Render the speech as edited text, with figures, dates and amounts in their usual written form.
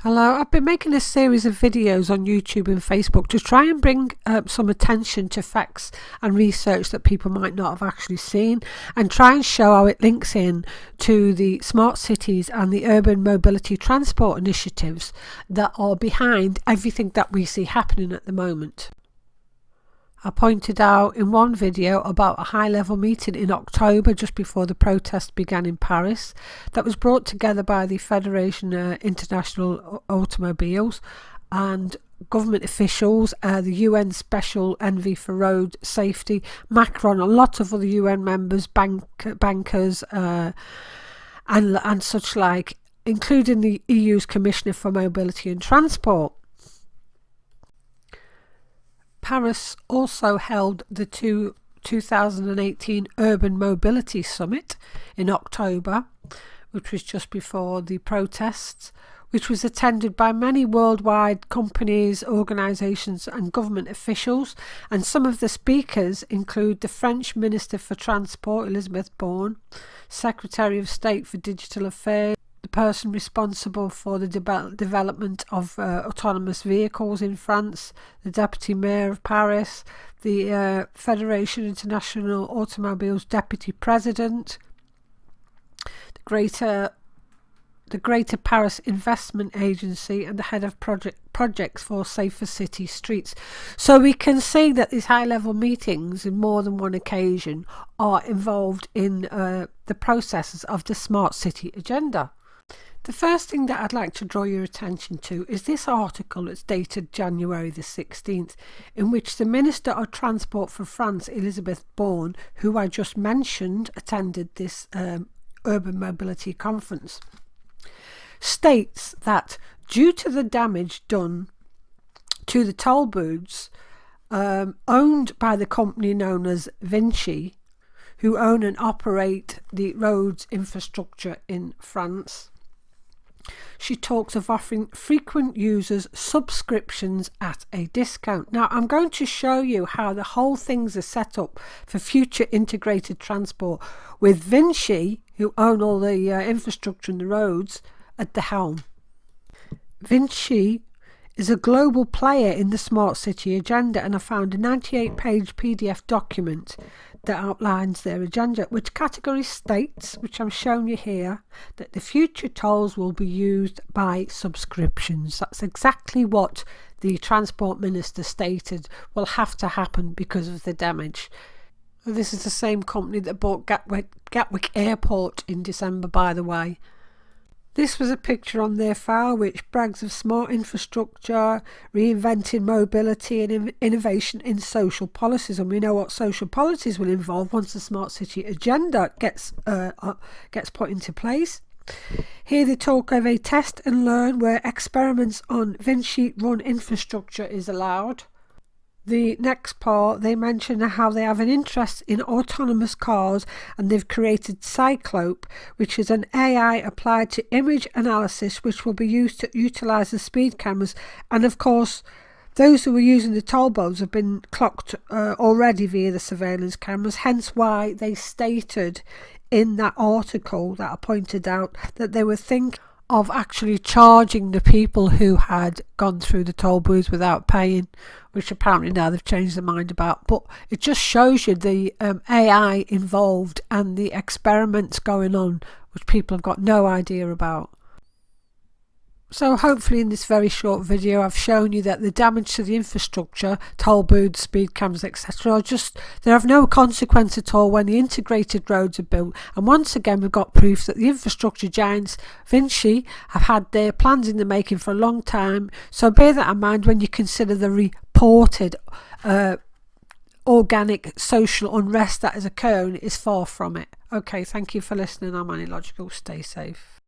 Hello, I've been making a series of videos on YouTube and Facebook to try and bring some attention to facts and research that people might not have actually seen, and try and show how it links in to the smart cities and the urban mobility transport initiatives that are behind everything that we see happening at the moment. I pointed out in one video about a high-level meeting in October, just before the protest began in Paris, that was brought together by the Fédération International Automobiles and government officials, the UN Special Envoy for Road Safety, Macron, a lot of other UN members, bankers and such like, including the EU's Commissioner for Mobility and Transport. Paris also held the 2018 Urban Mobility Summit in October, which was just before the protests, which was attended by many worldwide companies, organisations and government officials, and some of the speakers include the French Minister for Transport, Elisabeth Borne, Secretary of State for Digital Affairs, the person responsible for the development of autonomous vehicles in France, the Deputy Mayor of Paris, the Fédération International Automobiles Deputy President, the Greater Paris Investment Agency, and the Head of Projects for Safer City Streets. So we can see that these high-level meetings in more than one occasion are involved in the processes of the Smart City Agenda. The first thing that I'd like to draw your attention to is this article that's dated January the 16th, in which the Minister of Transport for France, Elisabeth Borne, who I just mentioned attended this urban mobility conference, states that due to the damage done to the toll booths owned by the company known as Vinci, who own and operate the roads infrastructure in France, she talks of offering frequent users subscriptions at a discount. Now, I'm going to show you how the whole things are set up for future integrated transport, with Vinci, who own all the infrastructure and the roads, at the helm. Vinci is a global player in the Smart City Agenda, and I found a 98-page PDF document that outlines their agenda, which category states, which I'm showing you here, that the future tolls will be used by subscriptions. That's exactly what the Transport Minister stated will have to happen because of the damage. This is the same company that bought Gatwick Airport in December, by the way. This was a picture on their file which brags of smart infrastructure, reinventing mobility and innovation in social policies. And we know what social policies will involve once the Smart City Agenda gets put into place. Here they talk of a test and learn where experiments on Vinci-run infrastructure is allowed. The next part, they mention how they have an interest in autonomous cars, and they've created Cyclope, which is an AI applied to image analysis, which will be used to utilise the speed cameras. And of course, those who are using the toll booths have been clocked already via the surveillance cameras, hence why they stated in that article that I pointed out that they were thinking of actually charging the people who had gone through the toll booths without paying, which apparently now they've changed their mind about. But it just shows you the AI involved and the experiments going on, which people have got no idea about. So hopefully in this very short video I've shown you that the damage to the infrastructure, toll booths, speed cameras, etc. they have no consequence at all when the integrated roads are built. And once again we've got proof that the infrastructure giants Vinci have had their plans in the making for a long time. So bear that in mind when you consider the reported organic social unrest that is occurring. Is far from it. Okay, thank you for listening. I'm Annie Logical. Stay safe.